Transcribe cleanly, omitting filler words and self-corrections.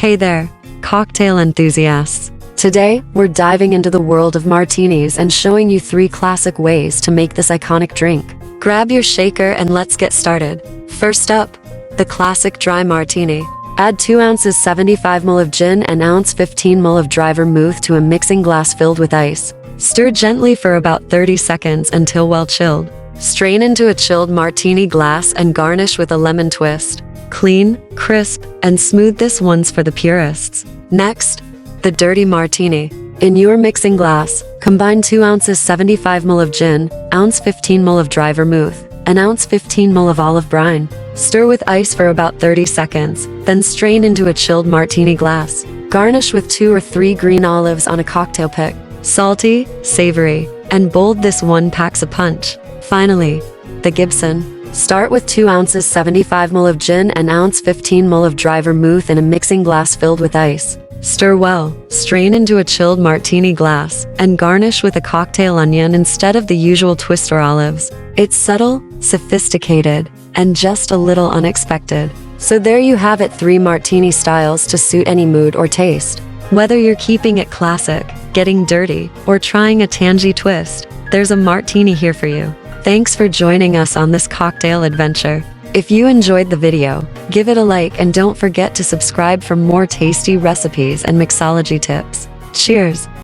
Hey there, cocktail enthusiasts. Today, we're diving into the world of martinis and showing you 3 classic ways to make this iconic drink. Grab your shaker and let's get started. First up, the classic dry martini. Add 2 ounces 75 ml of gin and ounce 15 ml of dry vermouth to a mixing glass filled with ice. Stir gently for about 30 seconds until well chilled. Strain into a chilled martini glass and garnish with a lemon twist. Clean, crisp, and smooth this one's for the purists. Next, the dirty martini. In your mixing glass, combine 2 ounces 75 ml of gin, ounce 15 ml of dry vermouth, and ounce 15 ml of olive brine. Stir with ice for about 30 seconds, then strain into a chilled martini glass. Garnish with 2 or 3 green olives on a cocktail pick. Salty, savory, and bold, this one packs a punch. Finally, the Gibson. Start with 2 ounces 75 ml of gin and ounce 15 ml of dry vermouth in a mixing glass filled with ice. Stir well, strain into a chilled martini glass, and garnish with a cocktail onion instead of the usual twist or olives. It's subtle, sophisticated, and just a little unexpected. So there you have it, 3 martini styles to suit any mood or taste. Whether you're keeping it classic, getting dirty, or trying a tangy twist, there's a martini here for you. Thanks for joining us on this cocktail adventure. If you enjoyed the video, give it a like and don't forget to subscribe for more tasty recipes and mixology tips. Cheers!